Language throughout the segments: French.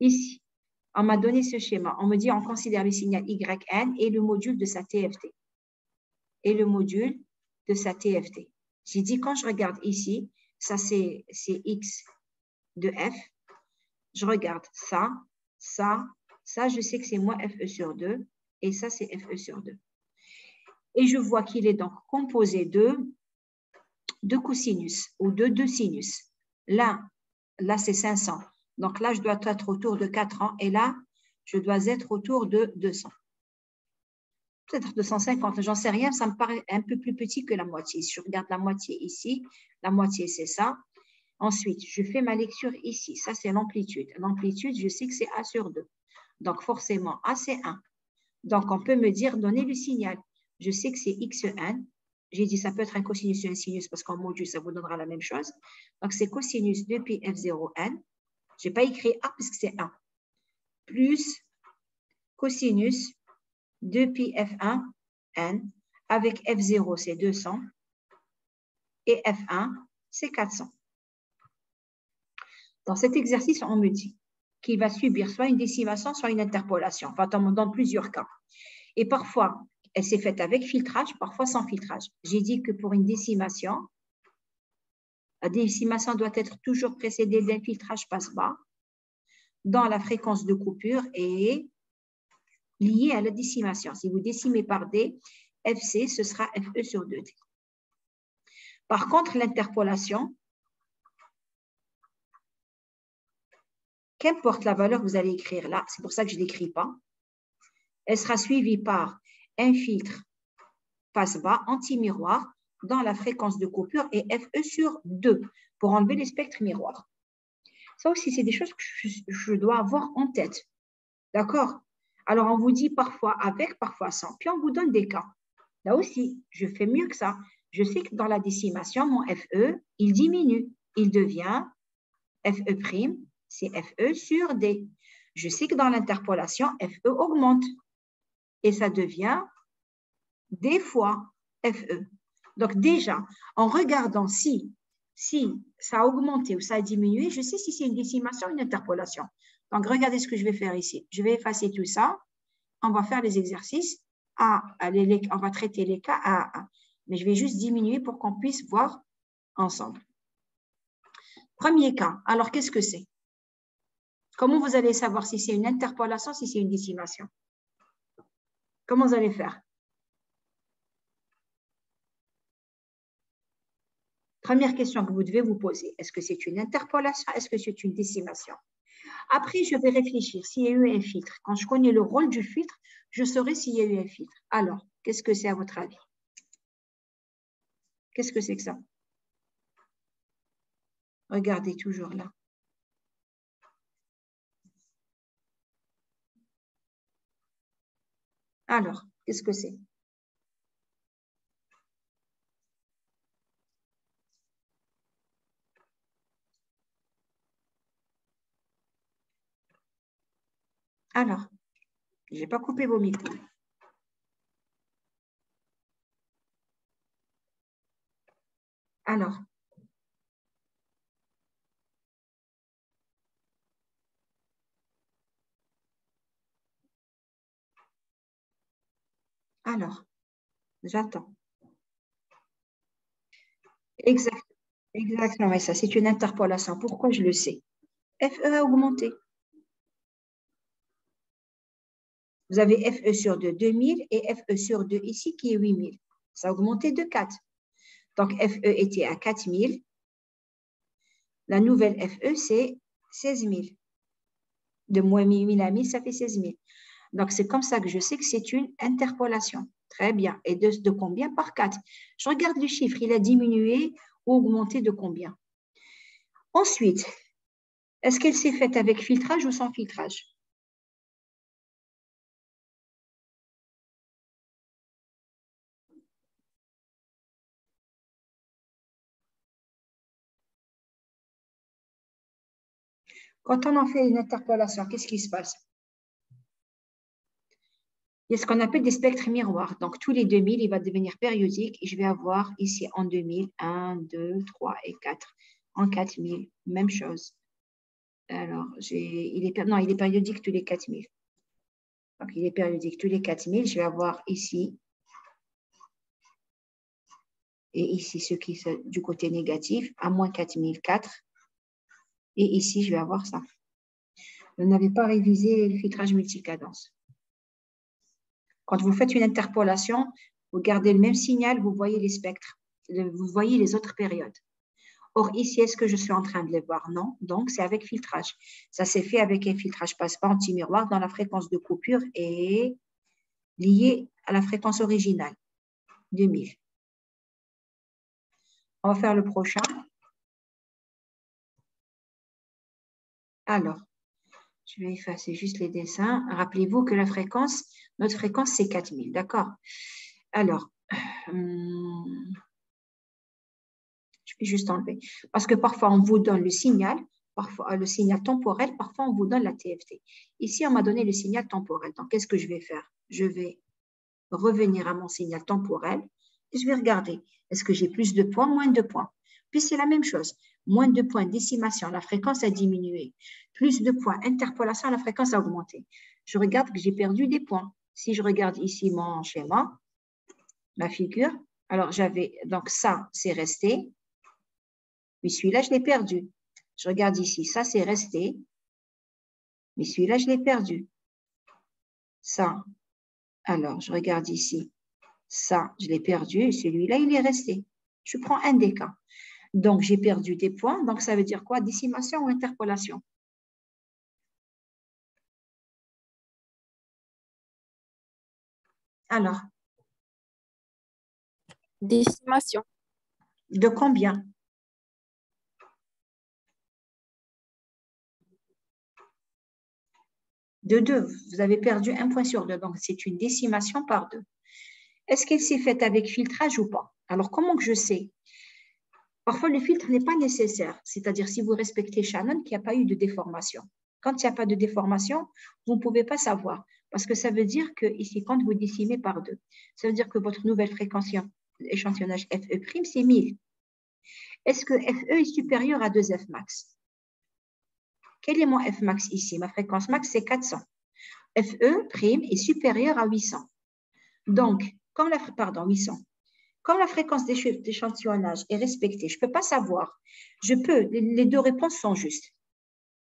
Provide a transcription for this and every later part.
Ici, on m'a donné ce schéma. On me dit on considère le signal YN et le module de sa TFT. Et le module de sa TFT. J'ai dit quand je regarde ici, ça c'est X de F. Je regarde ça, je sais que c'est moins FE sur 2 et ça c'est FE sur 2. Et je vois qu'il est donc composé de deux cosinus ou de deux sinus. Là c'est 500. Donc là, je dois être autour de 4 ans et là, je dois être autour de 200. Peut-être 250, j'en sais rien, ça me paraît un peu plus petit que la moitié. Si je regarde la moitié ici, la moitié c'est ça. Ensuite, je fais ma lecture ici, ça c'est l'amplitude. L'amplitude, je sais que c'est A sur 2. Donc forcément, A c'est 1. Donc on peut me dire, donner le signal. Je sais que c'est XN. J'ai dit ça peut être un cosinus ou un sinus parce qu'en module, ça vous donnera la même chose. Donc c'est cosinus 2pi F0N. Je n'ai pas écrit A parce que c'est 1. Plus cosinus 2pi F1N avec F0, c'est 200. Et F1, c'est 400. Dans cet exercice, on me dit qu'il va subir soit une décimation, soit une interpolation. Enfin, dans plusieurs cas. Et parfois, elle s'est faite avec filtrage, parfois sans filtrage. J'ai dit que pour une décimation, la décimation doit être toujours précédée d'un filtrage passe-bas dans la fréquence de coupure et liée à la décimation. Si vous décimez par D, FC, ce sera FE sur 2D. Par contre, l'interpolation, qu'importe la valeur que vous allez écrire là, c'est pour ça que je ne l'écris pas, elle sera suivie par un filtre passe-bas anti-miroir dans la fréquence de coupure et FE sur 2 pour enlever les spectres miroirs. Ça aussi, c'est des choses que je dois avoir en tête. D'accord? Alors, on vous dit parfois avec, parfois sans. Puis, on vous donne des cas. Là aussi, je fais mieux que ça. Je sais que dans la décimation, mon FE, il diminue. Il devient FE', c'est FE sur D. Je sais que dans l'interpolation, FE augmente. Et ça devient D fois FE. Donc, déjà, en regardant si ça a augmenté ou ça a diminué, je sais si c'est une décimation ou une interpolation. Donc, regardez ce que je vais faire ici. Je vais effacer tout ça. On va faire les exercices. On va traiter les cas A à A. Mais je vais juste diminuer pour qu'on puisse voir ensemble. Premier cas. Alors, qu'est-ce que c'est? Comment vous allez savoir si c'est une interpolation, si c'est une décimation? Comment vous allez faire? Première question que vous devez vous poser. Est-ce que c'est une interpolation? Est-ce que c'est une décimation? Après, je vais réfléchir s'il y a eu un filtre. Quand je connais le rôle du filtre, je saurai s'il y a eu un filtre. Alors, qu'est-ce que c'est à votre avis? Qu'est-ce que c'est que ça? Regardez toujours là. Alors, qu'est-ce que c'est? Alors, je n'ai pas coupé vos micros. Alors, j'attends. Exactement, ça, c'est une interpolation. Pourquoi je le sais? FE a augmenté. Vous avez FE sur 2, 2000 et FE sur 2 ici qui est 8000. Ça a augmenté de 4. Donc, FE était à 4000. La nouvelle FE, c'est 16 000. De moins 1000 à 1000, ça fait 16 000. Donc, c'est comme ça que je sais que c'est une interpolation. Très bien. Et de combien? Par 4. Je regarde le chiffre. Il a diminué ou augmenté de combien? Ensuite, est-ce qu'elle s'est faite avec filtrage ou sans filtrage? Quand on en fait une interpolation, qu'est-ce qui se passe? Il y a ce qu'on appelle des spectres miroirs. Donc, tous les 2000, il va devenir périodique et je vais avoir ici en 2000, 1, 2, 3 et 4. En 4000, même chose. Alors, il est périodique tous les 4000. Donc, il est périodique tous les 4000. Je vais avoir ici et ici ce qui est du côté négatif, à moins 4004. Et ici, je vais avoir ça. Vous n'avez pas révisé le filtrage multicadence. Quand vous faites une interpolation, vous gardez le même signal, vous voyez les spectres, vous voyez les autres périodes. Or, ici, est-ce que je suis en train de les voir? Non. Donc, c'est avec filtrage. Ça s'est fait avec un filtrage passe-pas anti-miroir dont la fréquence de coupure est liée à la fréquence originale, 2000. On va faire le prochain. Alors, je vais effacer juste les dessins. Rappelez-vous que la fréquence, notre fréquence, c'est 4000, d'accord? Alors, je vais juste enlever. Parce que parfois, on vous donne le signal, parfois le signal temporel, parfois, on vous donne la TFT. Ici, on m'a donné le signal temporel. Donc, qu'est-ce que je vais faire? Je vais revenir à mon signal temporel et je vais regarder. Est-ce que j'ai plus de points, moins de points? Puis, c'est la même chose. Moins de points, décimation, la fréquence a diminué. Plus de points, interpolation, la fréquence a augmenté. Je regarde que j'ai perdu des points. Si je regarde ici mon schéma, ma figure, alors j'avais, donc ça, c'est resté. Mais celui-là, je l'ai perdu. Je regarde ici, ça, c'est resté. Mais celui-là, je l'ai perdu. Ça, alors, je regarde ici. Ça, je l'ai perdu. Et celui-là, il est resté. Je prends un des cas. Donc, j'ai perdu des points. Donc, ça veut dire quoi? Décimation ou interpolation? Alors, Décimation. de combien? De 2. Vous avez perdu un point sur 2. Donc, c'est une décimation par 2. Est-ce qu'elle s'est faite avec filtrage ou pas? Alors, comment que je sais? Parfois, le filtre n'est pas nécessaire. C'est-à-dire, si vous respectez Shannon, qu'il n'y a pas eu de déformation. Quand il n'y a pas de déformation, vous ne pouvez pas savoir. Parce que ça veut dire que ici, quand vous décimez par 2, ça veut dire que votre nouvelle fréquence échantillonnage FE', c'est 1000. Est-ce que FE est supérieur à 2F max? Quel est mon F max ici? Ma fréquence max, c'est 400. FE' est supérieur à 800. Donc, comme la, 800. Comme la fréquence d'échantillonnage est respectée, je ne peux pas savoir. Les deux réponses sont justes.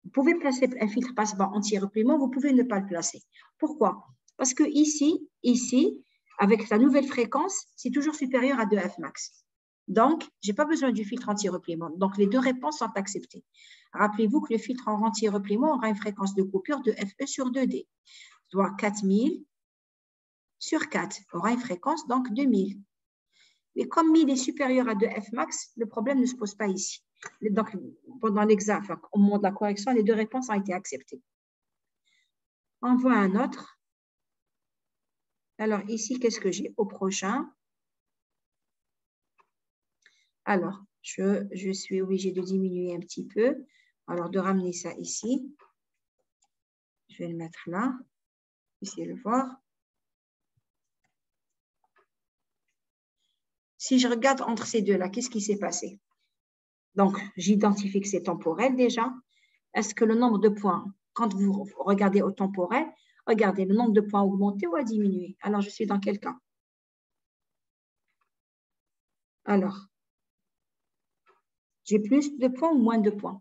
Vous pouvez placer un filtre passe-bas anti-repliement, vous pouvez ne pas le placer. Pourquoi? Parce que ici, avec la nouvelle fréquence, c'est toujours supérieur à 2F max. Donc, je n'ai pas besoin du filtre anti-repliement. Donc, les deux réponses sont acceptées. Rappelez-vous que le filtre en anti-repliement aura une fréquence de coupure de FE sur 2D, soit 4000 sur 4, aura une fréquence donc 2000. Mais comme 1000 est supérieur à 2F max, le problème ne se pose pas ici. Donc, pendant l'examen, au moment de la correction, les deux réponses ont été acceptées. On voit un autre. Alors, ici, qu'est-ce que j'ai au prochain? Alors, je suis obligée de diminuer un petit peu. Alors, de ramener ça ici. Je vais le mettre là. Essayez de le voir. Si je regarde entre ces deux-là, qu'est-ce qui s'est passé? Donc, j'identifie que c'est temporel déjà. Est-ce que le nombre de points, quand vous regardez au temporel, regardez, le nombre de points a augmenté ou a diminué? Alors, je suis dans quel cas? Alors, j'ai plus de points ou moins de points?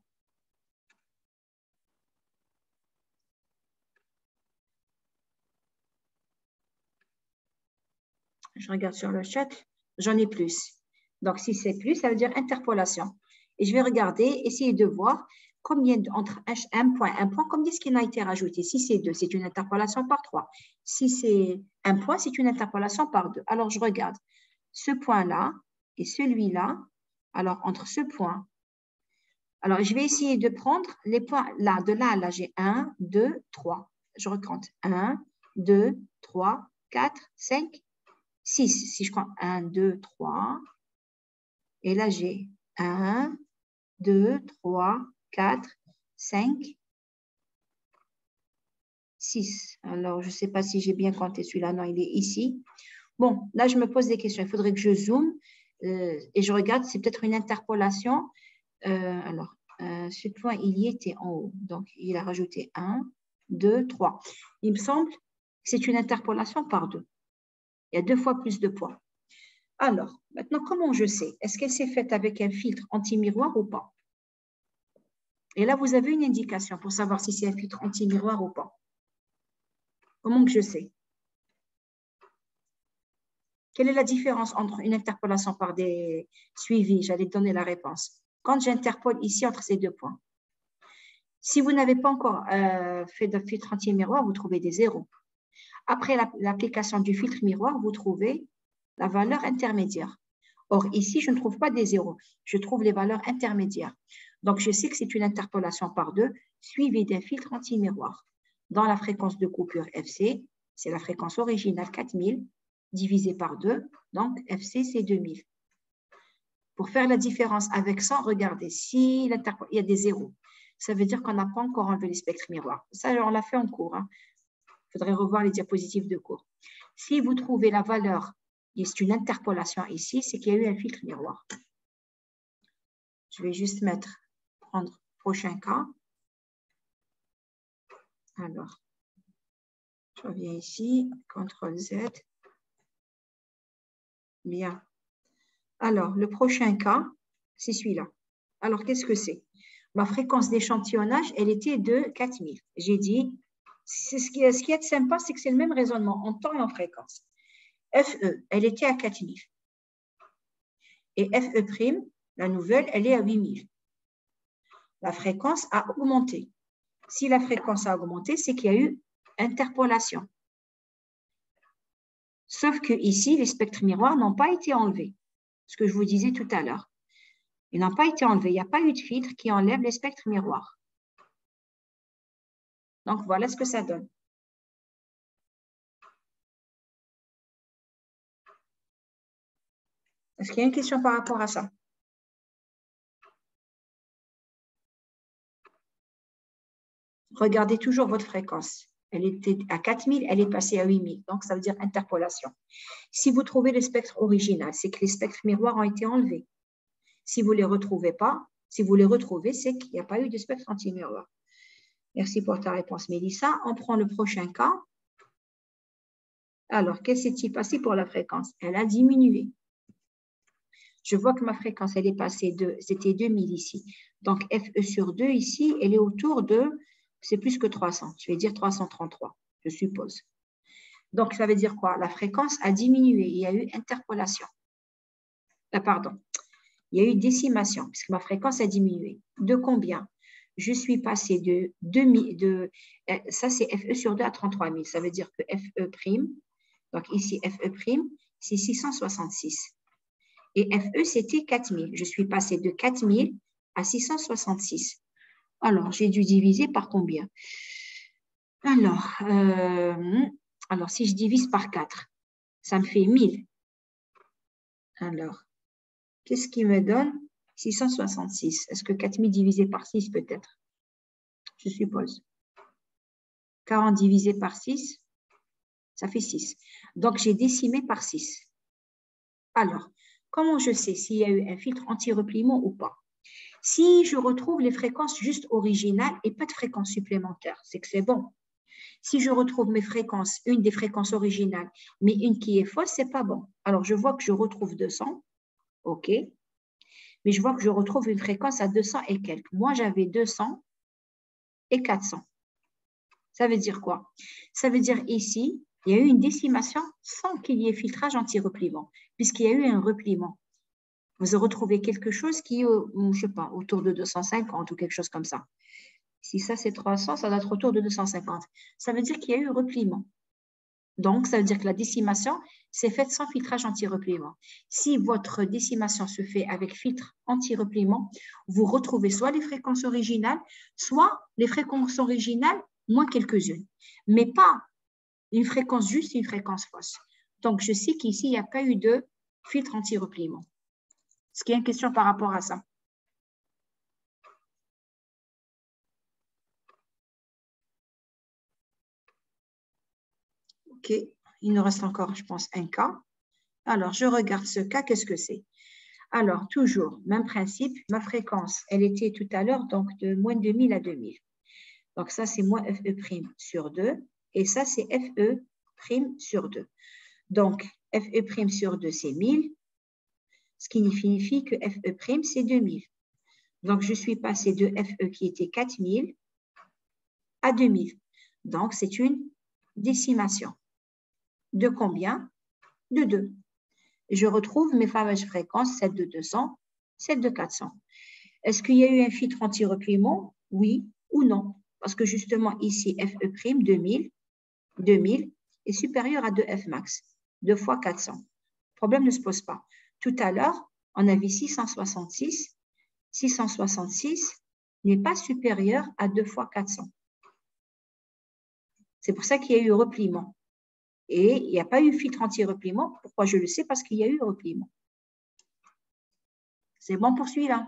Je regarde sur le chat, j'en ai plus. Donc, si c'est plus, ça veut dire interpolation. Et je vais regarder, essayer de voir combien entre un point, combien est-ce qu'il a été rajouté? Si c'est 2, c'est une interpolation par 3. Si c'est un point, c'est une interpolation par 2. Alors, je regarde ce point-là et celui-là. Alors, entre ce point, alors je vais essayer de prendre les points là. De là à là, j'ai 1, 2, 3. Je recompte. 1, 2, 3, 4, 5, 6. Si je prends 1, 2, 3. Et là, j'ai 1, 2, 3, 4, 5, 6. Alors, je ne sais pas si j'ai bien compté celui-là. Non, il est ici. Bon, là, je me pose des questions. Il faudrait que je zoome et je regarde. C'est peut-être une interpolation. Alors, ce point, il y était en haut. Donc, il a rajouté 1, 2, 3. Il me semble que c'est une interpolation par 2. Il y a 2 fois plus de points. Alors, maintenant, comment je sais? Est-ce qu'elle s'est faite avec un filtre anti-miroir ou pas? Et là, vous avez une indication pour savoir si c'est un filtre anti-miroir ou pas. Comment que je sais? Quelle est la différence entre une interpolation par des suivis? J'allais donner la réponse. Quand j'interpole ici entre ces 2 points. Si vous n'avez pas encore fait de filtre anti-miroir, vous trouvez des zéros. Après l'application du filtre miroir, vous trouvez la valeur intermédiaire. Or, ici, je ne trouve pas des zéros. Je trouve les valeurs intermédiaires. Donc, je sais que c'est une interpolation par 2 suivie d'un filtre anti-miroir. Dans la fréquence de coupure FC, c'est la fréquence originale 4000 divisé par 2. Donc, FC, c'est 2000. Pour faire la différence avec 100, regardez, si il y a des zéros, ça veut dire qu'on n'a pas encore enlevé les spectres miroirs. Ça, on l'a fait en cours. Il faudrait revoir les diapositives de cours. Si vous trouvez la valeur, et c'est une interpolation ici, c'est qu'il y a eu un filtre miroir. Je vais juste prendre prochain cas. Alors, je reviens ici, CTRL Z. Bien. Alors, le prochain cas, c'est celui-là. Alors, qu'est-ce que c'est? Ma fréquence d'échantillonnage, elle était de 4000. J'ai dit, ce qui est sympa, c'est que c'est le même raisonnement en temps et en fréquence. FE, elle était à 4000. Et FE', la nouvelle, elle est à 8000. La fréquence a augmenté. Si la fréquence a augmenté, c'est qu'il y a eu interpolation. Sauf que ici, les spectres miroirs n'ont pas été enlevés. Ce que je vous disais tout à l'heure. Ils n'ont pas été enlevés. Il n'y a pas eu de filtre qui enlève les spectres miroirs. Donc, voilà ce que ça donne. Est-ce qu'il y a une question par rapport à ça? Regardez toujours votre fréquence. Elle était à 4000, elle est passée à 8000. Donc, ça veut dire interpolation. Si vous trouvez le spectre original, c'est que les spectres miroirs ont été enlevés. Si vous ne les retrouvez pas, si vous les retrouvez, c'est qu'il n'y a pas eu de spectre anti-miroir. Merci pour ta réponse, Mélissa. On prend le prochain cas. Alors, qu'est-ce qui s'est passé pour la fréquence? Elle a diminué. Je vois que ma fréquence, elle est passée de, c'était 2000 ici. Donc, FE sur 2 ici, elle est autour de, c'est plus que 300. Je vais dire 333, je suppose. Donc, ça veut dire quoi? La fréquence a diminué. Il y a eu interpolation. Pardon. Il y a eu décimation, puisque ma fréquence a diminué. De combien? Je suis passée de 2000, ça c'est FE sur 2 à 33 000. Ça veut dire que FE', donc ici FE', c'est 666. Et FE, c'était 4000. Je suis passée de 4000 à 666. Alors, j'ai dû diviser par combien? Alors, si je divise par 4, ça me fait 1000. Alors, qu'est-ce qui me donne 666? Est-ce que 4000 divisé par 6 peut-être? Je suppose. 40 divisé par 6, ça fait 6. Donc, j'ai décimé par 6. Alors, comment je sais s'il y a eu un filtre anti-repliement ou pas? Si je retrouve les fréquences juste originales et pas de fréquences supplémentaires, c'est que c'est bon. Si je retrouve mes fréquences, une des fréquences originales, mais une qui est fausse, c'est pas bon. Alors, je vois que je retrouve 200, OK, mais je vois que je retrouve une fréquence à 200 et quelques. Moi, j'avais 200 et 400. Ça veut dire quoi? Ça veut dire ici, il y a eu une décimation sans qu'il y ait filtrage anti-repliement, puisqu'il y a eu un repliement. Vous retrouvez quelque chose qui est, je ne sais pas, autour de 250 ou quelque chose comme ça. Si ça, c'est 300, ça doit être autour de 250. Ça veut dire qu'il y a eu repliement. Donc, ça veut dire que la décimation s'est faite sans filtrage anti-repliement. Si votre décimation se fait avec filtre anti-repliement, vous retrouvez soit les fréquences originales, soit les fréquences originales moins quelques-unes, mais pas une fréquence juste, une fréquence fausse. Donc, je sais qu'ici, il n'y a pas eu de filtre anti-repliement. Est-ce qu'il y a une question par rapport à ça? OK, il nous reste encore, je pense, un cas. Alors, je regarde ce cas, qu'est-ce que c'est? Alors, toujours, même principe, ma fréquence, elle était tout à l'heure donc de moins 2000 à 2000. Donc, ça, c'est moins FE' sur 2. Et ça, c'est FE' sur 2. Donc, FE' sur 2, c'est 1000, ce qui signifie que FE', c'est 2000. Donc, je suis passée de FE qui était 4000 à 2000. Donc, c'est une décimation. De combien? De 2. Je retrouve mes fameuses fréquences, celle de 200, celle de 400. Est-ce qu'il y a eu un filtre anti-repliement? Oui ou non? Parce que justement, ici, FE', 2000 est supérieur à 2F max, 2 fois 400. Le problème ne se pose pas. Tout à l'heure, on a vu 666. 666 n'est pas supérieur à 2 fois 400. C'est pour ça qu'il y a eu repliement. Et il n'y a pas eu filtre anti-repliement. Pourquoi je le sais? Parce qu'il y a eu repliement. C'est bon pour celui-là.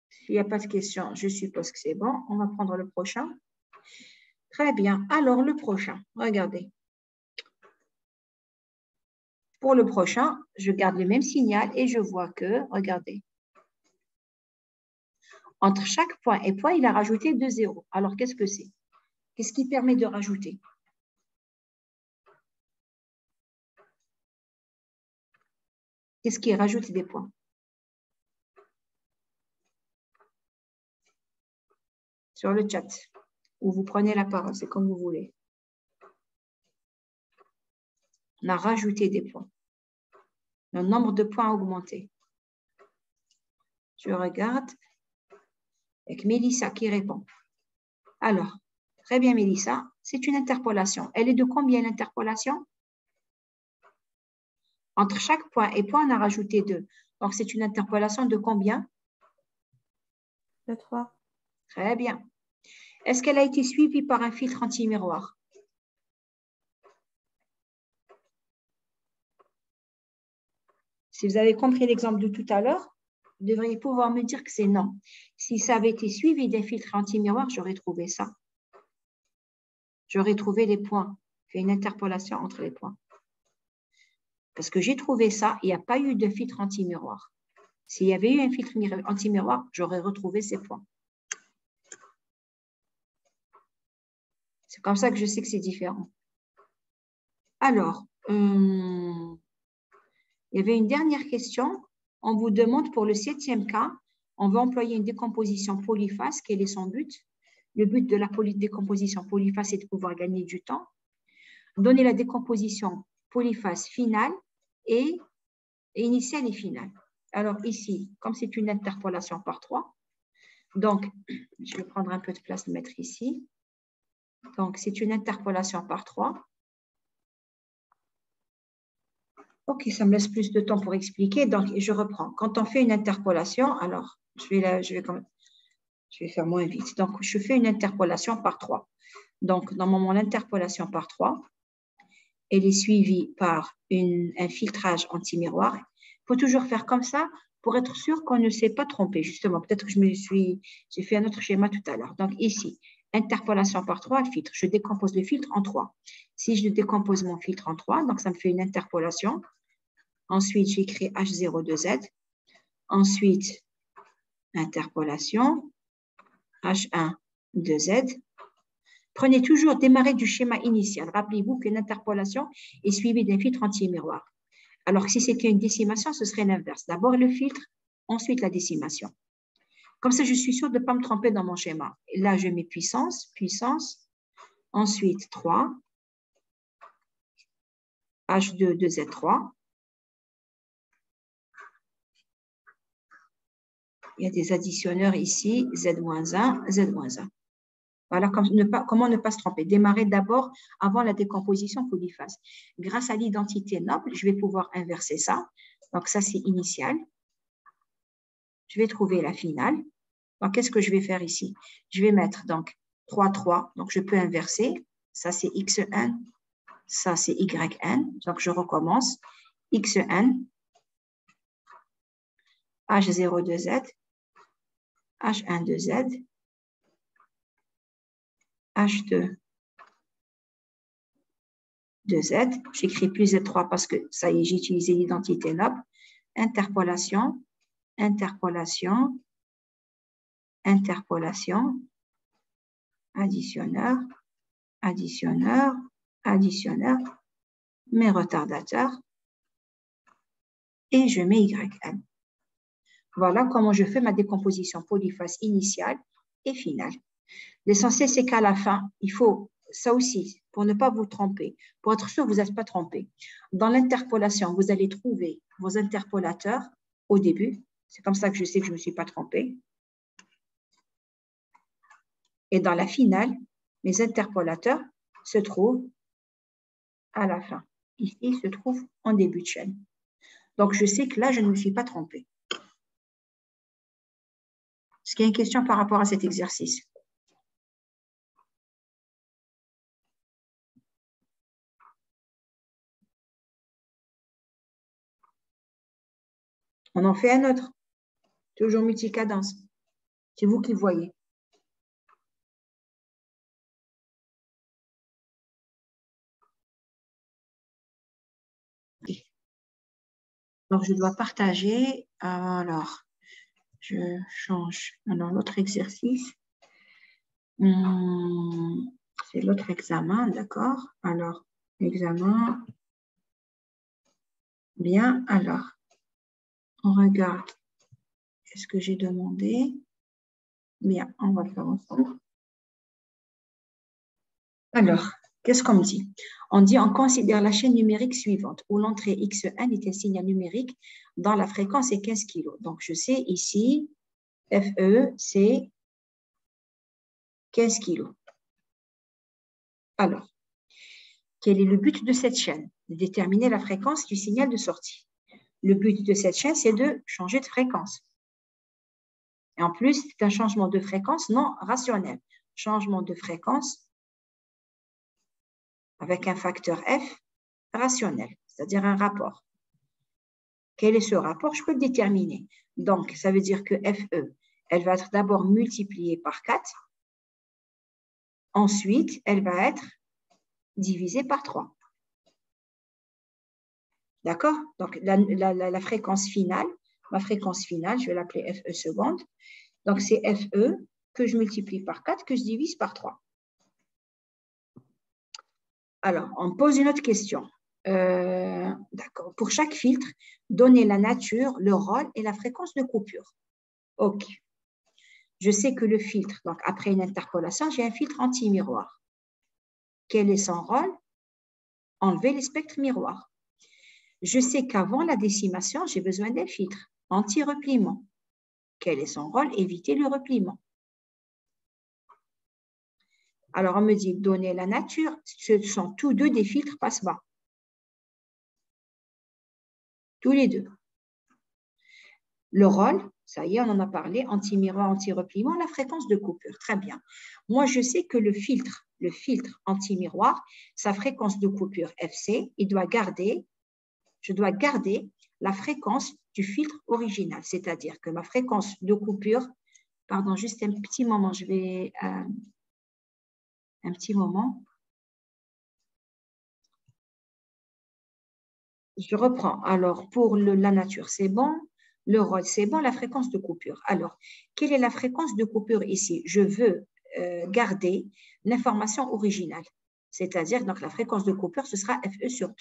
S'il n'y a pas de questions, je suppose que c'est bon. On va prendre le prochain. Très bien. Alors, le prochain, regardez. Pour le prochain, je garde le même signal et je vois que, regardez, entre chaque point et point, il a rajouté 2 zéros. Alors, qu'est-ce que c'est? Qu'est-ce qui permet de rajouter? Qu'est-ce qui rajoute des points? Sur le chat, ou vous prenez la parole, c'est comme vous voulez. On a rajouté des points. Le nombre de points a augmenté. Je regarde avec Mélissa qui répond. Alors, très bien Mélissa, c'est une interpolation. Elle est de combien l'interpolation? Entre chaque point et point, on a rajouté 2. Donc, c'est une interpolation de combien? De 3. Très bien. Est-ce qu'elle a été suivie par un filtre anti-miroir? Si vous avez compris l'exemple de tout à l'heure, vous devriez pouvoir me dire que c'est non. Si ça avait été suivi d'un filtre anti-miroir, j'aurais trouvé ça. J'aurais trouvé les points. Fait une interpolation entre les points. Parce que j'ai trouvé ça, il n'y a pas eu de filtre anti-miroir. S'il y avait eu un filtre anti-miroir, j'aurais retrouvé ces points. C'est comme ça que je sais que c'est différent. Alors, il y avait une dernière question. On vous demande pour le 7e cas, on va employer une décomposition polyphase. Quel est son but? Le but de la décomposition polyphase, c'est de pouvoir gagner du temps. Donner la décomposition polyphase finale et initiale et finale. Alors ici, comme c'est une interpolation par 3, donc je vais prendre un peu de place, le mettre ici. Donc c'est une interpolation par 3. Ok, ça me laisse plus de temps pour expliquer. Donc, je reprends. Quand on fait une interpolation, alors, je vais faire moins vite. Donc, je fais une interpolation par 3. Donc, normalement, l'interpolation par 3, elle est suivie par un filtrage anti-miroir. Il faut toujours faire comme ça pour être sûr qu'on ne s'est pas trompé. Justement, peut-être que j'ai fait un autre schéma tout à l'heure. Donc, ici, interpolation par 3, filtre. Je décompose le filtre en 3. Si je décompose mon filtre en 3, donc ça me fait une interpolation. Ensuite, j'écris H02Z. Ensuite, interpolation, H1, 2Z. Prenez toujours, démarrer du schéma initial. Rappelez-vous qu'une interpolation est suivie d'un filtre anti-miroir. Alors, si c'était une décimation, ce serait l'inverse. D'abord le filtre, ensuite la décimation. Comme ça, je suis sûre de ne pas me tromper dans mon schéma. Et là, je mets puissance, ensuite 3, H2, 2Z3. Il y a des additionneurs ici, Z-1, Z-1. Voilà comment ne pas se tromper. Démarrer d'abord avant la décomposition polyphase. Grâce à l'identité noble, je vais pouvoir inverser ça. Donc, ça, c'est initial. Je vais trouver la finale. Donc, qu'est-ce que je vais faire ici? Je vais mettre donc 3, 3. Donc, je peux inverser. Ça, c'est Xn. Ça, c'est Yn. Donc, je recommence. Xn, H02Z, H1, 2Z, H2, de Z. J'écris plus Z3 parce que ça y est, j'ai utilisé l'identité noble. Interpolation, interpolation, interpolation, additionneur, additionneur, additionneur, mes retardateurs, et je mets YN. Voilà comment je fais ma décomposition polyphase initiale et finale. L'essentiel, c'est qu'à la fin, il faut, ça aussi, pour ne pas vous tromper, pour être sûr que vous n'êtes pas trompé. Dans l'interpolation, vous allez trouver vos interpolateurs au début. C'est comme ça que je sais que je ne me suis pas trompée. Et dans la finale, mes interpolateurs se trouvent à la fin. Ici, ils se trouvent en début de chaîne. Donc, je sais que là, je ne me suis pas trompée. Est-ce qu'il y a une question par rapport à cet exercice? On en fait un autre. Toujours multicadence. C'est vous qui voyez. Donc, je dois partager. Alors, je change. Alors, l'autre exercice. C'est l'autre examen, d'accord? Alors, examen. Bien, alors, on regarde. Qu'est-ce que j'ai demandé? Bien, on va le faire ensemble. Alors, qu'est-ce qu'on dit? On dit on considère la chaîne numérique suivante où l'entrée X1 est un signal numérique dont la fréquence est 15 kg. Donc, je sais ici, FE, c'est 15 kg. Alors, quel est le but de cette chaîne? De déterminer la fréquence du signal de sortie. Le but de cette chaîne, c'est de changer de fréquence. Et en plus, c'est un changement de fréquence non rationnel. Changement de fréquence avec un facteur F rationnel, c'est-à-dire un rapport. Quel est ce rapport? Je peux le déterminer. Donc, ça veut dire que FE, elle va être d'abord multipliée par 4. Ensuite, elle va être divisée par 3. D'accord? Donc, la fréquence finale, ma fréquence finale, je vais l'appeler FE seconde. Donc, c'est FE que je multiplie par 4, que je divise par 3. Alors, on pose une autre question. D'accord. Pour chaque filtre, donnez la nature, le rôle et la fréquence de coupure. OK. Je sais que le filtre, donc après une interpolation, j'ai un filtre anti-miroir. Quel est son rôle? Enlever les spectres miroirs. Je sais qu'avant la décimation, j'ai besoin d'un filtre anti-repliement. Quel est son rôle? Éviter le repliement. Alors, on me dit, donner la nature, ce sont tous deux des filtres passe-bas. Tous les deux. Le rôle, ça y est, on en a parlé, anti-miroir, anti-repliement, la fréquence de coupure. Très bien. Moi, je sais que le filtre anti-miroir, sa fréquence de coupure FC, je dois garder la fréquence du filtre original. C'est-à-dire que ma fréquence de coupure, pardon, juste un petit moment, je vais... un petit moment. Je reprends. Alors, pour la nature, c'est bon. Le rôle, c'est bon. La fréquence de coupure. Alors, quelle est la fréquence de coupure ici? Je veux garder l'information originale. C'est-à-dire, donc, la fréquence de coupure, ce sera FE sur 2.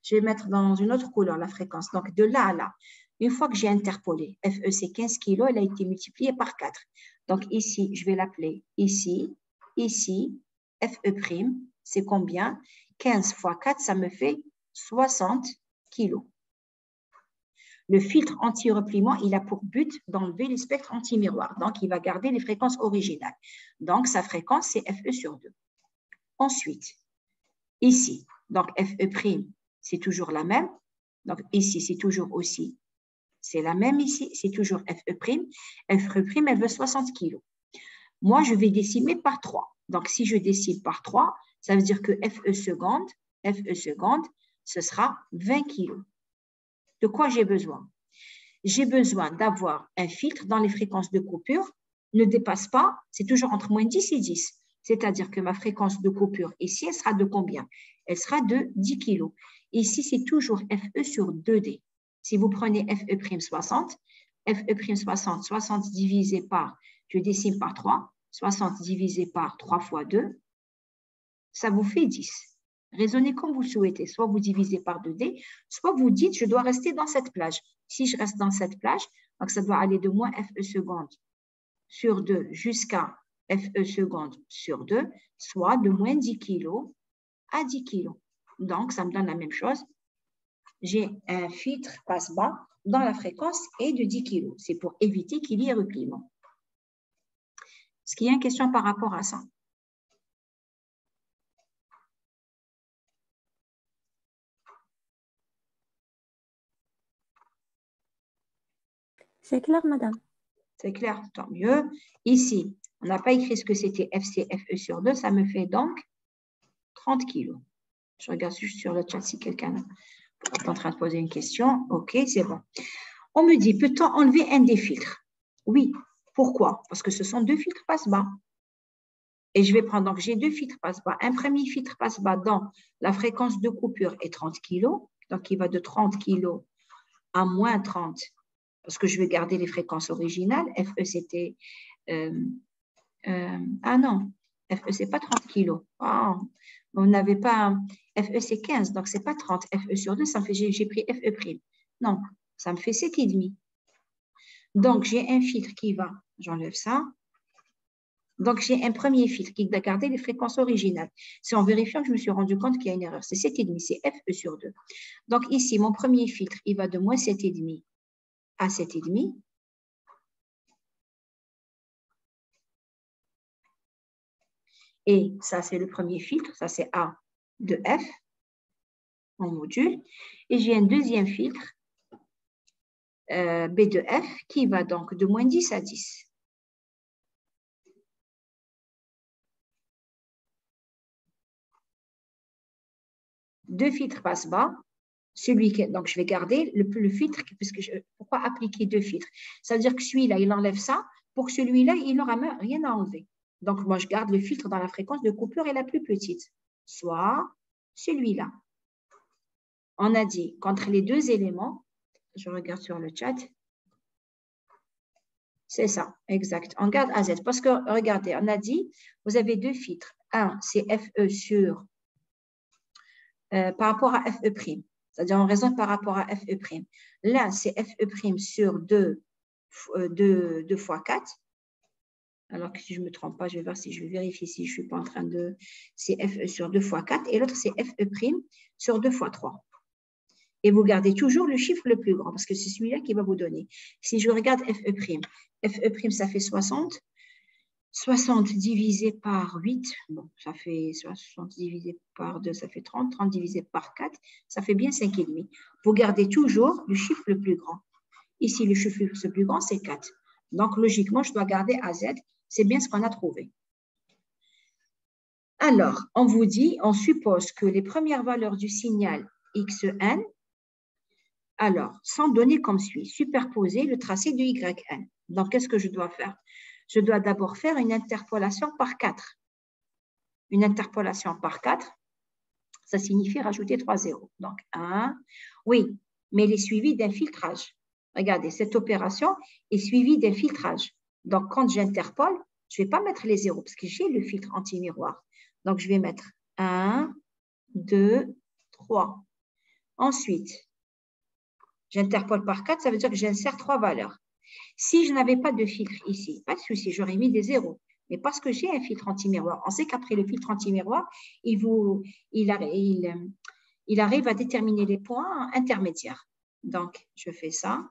Je vais mettre dans une autre couleur la fréquence. Donc, de là à là, une fois que j'ai interpolé, FE, c'est 15 kg, elle a été multipliée par 4. Donc, ici, je vais l'appeler ici, FE', c'est combien? 15 fois 4, ça me fait 60 kg. Le filtre anti-repliement, il a pour but d'enlever les spectres anti-miroirs. Donc, il va garder les fréquences originales. Donc, sa fréquence, c'est FE sur 2. Ensuite, ici, donc FE', c'est toujours la même. Donc, ici, c'est toujours aussi, c'est la même ici, c'est toujours FE'. FE', elle veut 60 kg. Moi, je vais décimer par 3. Donc, si je décime par 3, ça veut dire que FE seconde, ce sera 20 kg. De quoi j'ai besoin? J'ai besoin d'avoir un filtre dont les fréquences de coupure ne dépassent pas, c'est toujours entre moins 10 et 10. C'est-à-dire que ma fréquence de coupure ici, elle sera de combien? Elle sera de 10 kg. Ici, c'est toujours FE sur 2D. Si vous prenez FE' 60, FE' 60, 60 divisé par, je décime par 3, 60 divisé par 3 fois 2, ça vous fait 10. Raisonnez comme vous le souhaitez. Soit vous divisez par 2D, soit vous dites, je dois rester dans cette plage. Si je reste dans cette plage, donc ça doit aller de moins FE seconde sur 2 jusqu'à FE seconde sur 2, soit de moins 10 kg à 10 kg. Donc, ça me donne la même chose. J'ai un filtre passe-bas dans la fréquence est de 10 kg. C'est pour éviter qu'il y ait repliement. Est-ce qu'il y a une question par rapport à ça? C'est clair, madame. C'est clair, tant mieux. Ici, on n'a pas écrit ce que c'était FC, FE sur 2. Ça me fait donc 30 kg. Je regarde juste sur le chat si quelqu'un est en train de poser une question. OK, c'est bon. On me dit, peut-on enlever un des filtres? Oui. Pourquoi? Parce que ce sont deux filtres passe-bas. Et je vais prendre, donc j'ai deux filtres passe-bas. Un premier filtre passe-bas dans la fréquence de coupure est 30 kg. Donc, il va de 30 kg à moins 30, parce que je vais garder les fréquences originales. FE, c'était... ah non, FE, c'est pas 30 kg. Oh, on n'avait pas... FE, c'est 15, donc c'est pas 30. FE sur 2, ça me fait... J'ai pris FE'. Non, ça me fait 7,5. Donc, j'ai un filtre qui va... J'enlève ça. Donc, j'ai un premier filtre qui va garder les fréquences originales. C'est en vérifiant que je me suis rendu compte qu'il y a une erreur. C'est 7,5, c'est FE sur 2. Donc, ici, mon premier filtre, il va de moins 7,5 à 7,5. Et ça, c'est le premier filtre. Ça, c'est A de F, en module. Et j'ai un deuxième filtre, B de F, qui va donc de moins 10 à 10. Deux filtres passe bas. Donc, je vais garder le filtre, pourquoi appliquer deux filtres? Ça veut dire que celui-là, il enlève ça, pour que celui-là, il n'aura rien à enlever. Donc, moi, je garde le filtre dans la fréquence de coupure est la plus petite, soit celui-là. On a dit qu'entre les deux éléments, je regarde sur le chat, c'est ça, exact. On garde AZ parce que, regardez, on a dit, vous avez deux filtres. Un, c'est FE sur, par rapport à FE'. C'est-à-dire, on raisonne par rapport à FE'. Là, c'est FE' sur 2 fois 4. Alors que si je ne me trompe pas, je vais voir si je vais vérifier si je ne suis pas en train de... C'est FE sur 2 fois 4 et l'autre, c'est FE' sur 2 fois 3. Et vous gardez toujours le chiffre le plus grand parce que c'est celui-là qui va vous donner. Si je regarde FE', ça fait 60. 60 divisé par 8, bon, ça fait 60 divisé par 2, ça fait 30. 30 divisé par 4, ça fait bien 5,5. Vous gardez toujours le chiffre le plus grand. Ici, le chiffre le plus grand, c'est 4. Donc, logiquement, je dois garder AZ. C'est bien ce qu'on a trouvé. Alors, on vous dit, on suppose que les premières valeurs du signal XN, alors, sont données comme suit. Superposer le tracé de YN. Donc, qu'est-ce que je dois faire? Je dois d'abord faire une interpolation par 4. Une interpolation par 4, ça signifie rajouter 3 zéros. Donc, 1, oui, mais elle est suivie d'un filtrage. Regardez, cette opération est suivie d'un filtrage. Donc, quand j'interpole, je ne vais pas mettre les zéros parce que j'ai le filtre anti-miroir. Donc, je vais mettre 1, 2, 3. Ensuite, j'interpole par 4, ça veut dire que j'insère 3 valeurs. Si je n'avais pas de filtre ici, pas de souci, j'aurais mis des zéros. Mais parce que j'ai un filtre anti-miroir, on sait qu'après le filtre anti-miroir, il arrive à déterminer les points intermédiaires. Donc, je fais ça.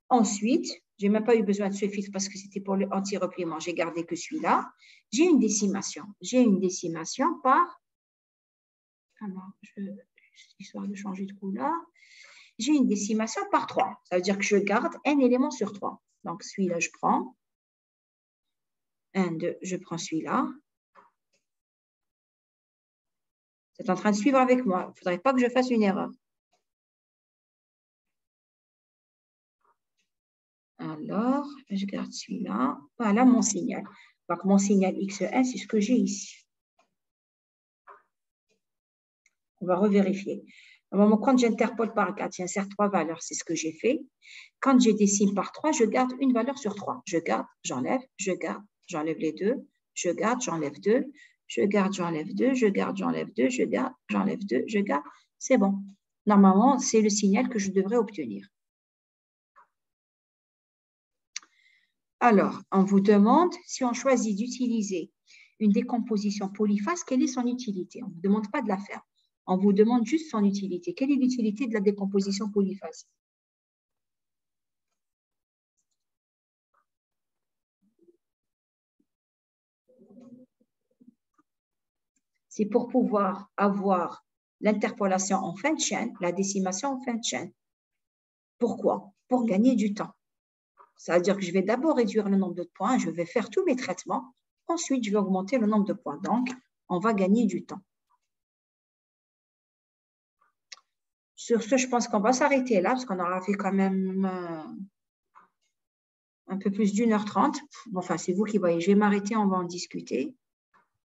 Ensuite, je n'ai même pas eu besoin de ce filtre parce que c'était pour le anti-repliement. J'ai gardé que celui-là. J'ai une décimation. J'ai une décimation par... Alors, histoire de changer de couleur. J'ai une décimation par 3. Ça veut dire que je garde un élément sur 3. Donc, celui-là, je prends. 1, 2, je prends celui-là. Vous êtes en train de suivre avec moi. Il ne faudrait pas que je fasse une erreur. Alors, je garde celui-là. Voilà mon signal. Donc, mon signal XN, c'est ce que j'ai ici. On va revérifier. Quand j'interpole par 4, j'insère 3 valeurs, c'est ce que j'ai fait. Quand je décime par 3, je garde une valeur sur 3. Je garde, j'enlève, je garde, j'enlève les deux, je garde, j'enlève 2, je garde, j'enlève 2, je garde, j'enlève 2, je garde, j'enlève 2, je garde. C'est bon. Normalement, c'est le signal que je devrais obtenir. Alors, on vous demande, si on choisit d'utiliser une décomposition polyphase, quelle est son utilité? On ne vous demande pas de la faire. On vous demande juste son utilité. Quelle est l'utilité de la décomposition polyphase? C'est pour pouvoir avoir l'interpolation en fin de chaîne, la décimation en fin de chaîne. Pourquoi? Pour gagner du temps. Ça veut dire que je vais d'abord réduire le nombre de points, je vais faire tous mes traitements, ensuite je vais augmenter le nombre de points. Donc, on va gagner du temps. Sur ce, je pense qu'on va s'arrêter là, parce qu'on aura fait quand même un peu plus d'1h30. Enfin, c'est vous qui voyez. Je vais m'arrêter, on va en discuter.